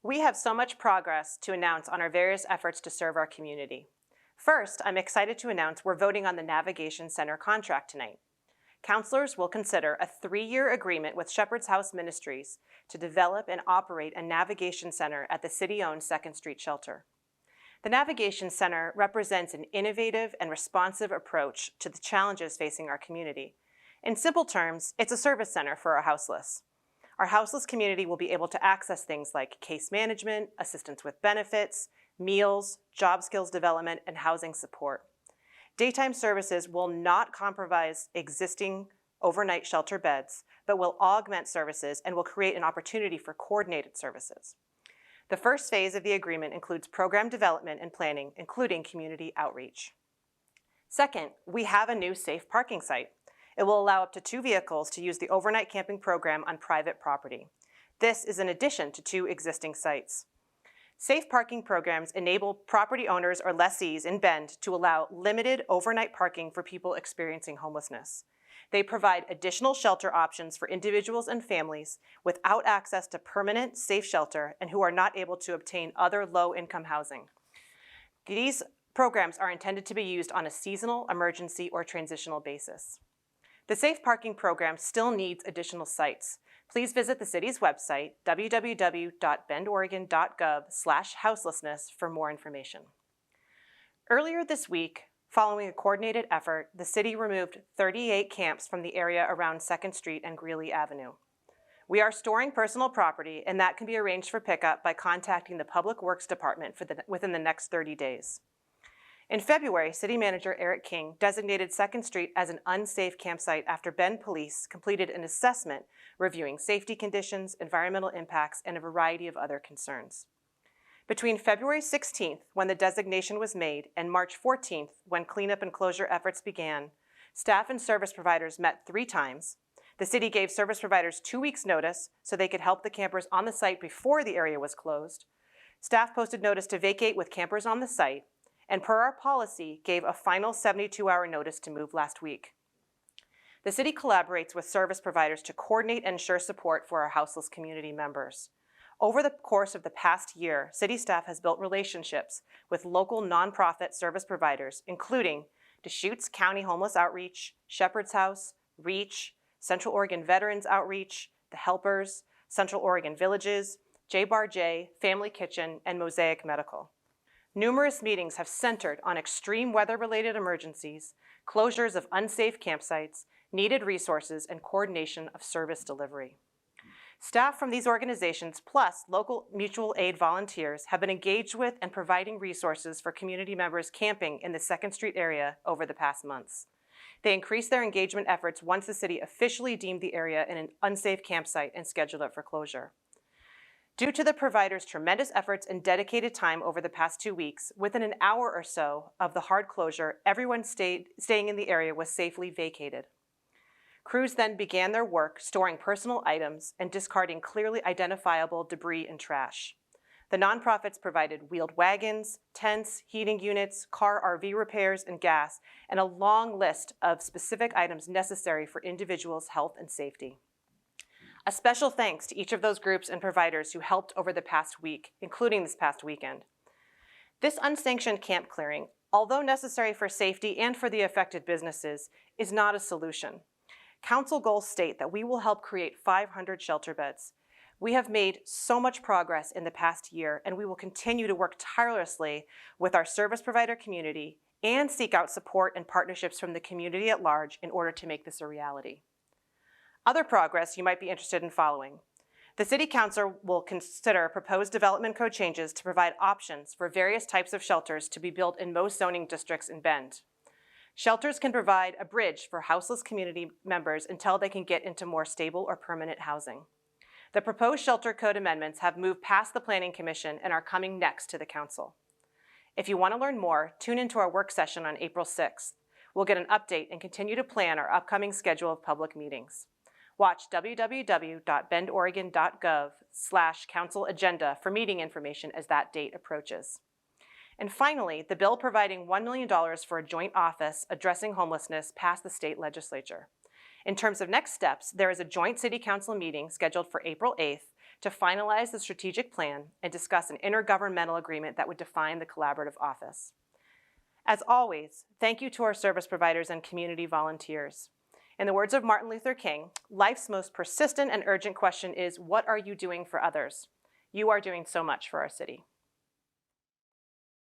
We have so much progress to announce on our various efforts to serve our community. First, I'm excited to announce we're voting on the Navigation Center contract tonight. Councilors will consider a 3-year agreement with Shepherd's House Ministries to develop and operate a navigation center at the city-owned 2nd Street Shelter. The Navigation Center represents an innovative and responsive approach to the challenges facing our community. In simple terms, it's a service center for our houseless. Our houseless community will be able to access things like case management, assistance with benefits, meals, job skills development, and housing support. Daytime services will not compromise existing overnight shelter beds, but will augment services and will create an opportunity for coordinated services. The first phase of the agreement includes program development and planning, including community outreach. Second, we have a new safe parking site. It will allow up to 2 vehicles to use the overnight camping program on private property. This is in addition to 2 existing sites. Safe parking programs enable property owners or lessees in Bend to allow limited overnight parking for people experiencing homelessness. They provide additional shelter options for individuals and families without access to permanent, safe shelter and who are not able to obtain other low-income housing. These programs are intended to be used on a seasonal, emergency, or transitional basis. The Safe Parking Program still needs additional sites. Please visit the city's website, www.bendoregon.gov/houselessness, for more information. Earlier this week, following a coordinated effort, the city removed 38 camps from the area around 2nd Street and Greeley Avenue. We are storing personal property, and that can be arranged for pickup by contacting the Public Works Department within the next 30 days. In February, City Manager Eric King designated 2nd Street as an unsafe campsite after Bend Police completed an assessment reviewing safety conditions, environmental impacts, and a variety of other concerns. Between February 16th, when the designation was made, and March 14th, when cleanup and closure efforts began, staff and service providers met 3 times. The city gave service providers 2 weeks' notice so they could help the campers on the site before the area was closed. Staff posted notice to vacate with campers on the site, and per our policy, gave a final 72-hour notice to move last week. The city collaborates with service providers to coordinate and ensure support for our houseless community members. Over the course of the past year, city staff has built relationships with local nonprofit service providers, including Deschutes County Homeless Outreach, Shepherd's House, REACH, Central Oregon Veterans Outreach, The Helpers, Central Oregon Villages, J-Bar-J, Family Kitchen, and Mosaic Medical. Numerous meetings have centered on extreme weather-related emergencies, closures of unsafe campsites, needed resources, and coordination of service delivery. Staff from these organizations, plus local mutual aid volunteers, have been engaged with and providing resources for community members camping in the 2nd Street area over the past months. They increased their engagement efforts once the city officially deemed the area an unsafe campsite and scheduled it for closure. Due to the providers' tremendous efforts and dedicated time over the past 2 weeks, within an hour or so of the hard closure, everyone staying in the area was safely vacated. Crews then began their work storing personal items and discarding clearly identifiable debris and trash. The nonprofits provided wheeled wagons, tents, heating units, car RV repairs, and gas, and a long list of specific items necessary for individuals' health and safety. A special thanks to each of those groups and providers who helped over the past week, including this past weekend. This unsanctioned camp clearing, although necessary for safety and for the affected businesses, is not a solution. Council goals state that we will help create 500 shelter beds. We have made so much progress in the past year, and we will continue to work tirelessly with our service provider community and seek out support and partnerships from the community at large in order to make this a reality. Other progress you might be interested in following. The City Council will consider proposed development code changes to provide options for various types of shelters to be built in most zoning districts in Bend. Shelters can provide a bridge for houseless community members until they can get into more stable or permanent housing. The proposed shelter code amendments have moved past the Planning Commission and are coming next to the Council. If you want to learn more, tune into our work session on April 6th. We'll get an update and continue to plan our upcoming schedule of public meetings. Watch www.bendoregon.gov/council agenda for meeting information as that date approaches. And finally, the bill providing $1 million for a joint office addressing homelessness passed the state legislature. In terms of next steps, there is a joint city council meeting scheduled for April 8th to finalize the strategic plan and discuss an intergovernmental agreement that would define the collaborative office. As always, thank you to our service providers and community volunteers. In the words of Martin Luther King, life's most persistent and urgent question is, what are you doing for others? You are doing so much for our city.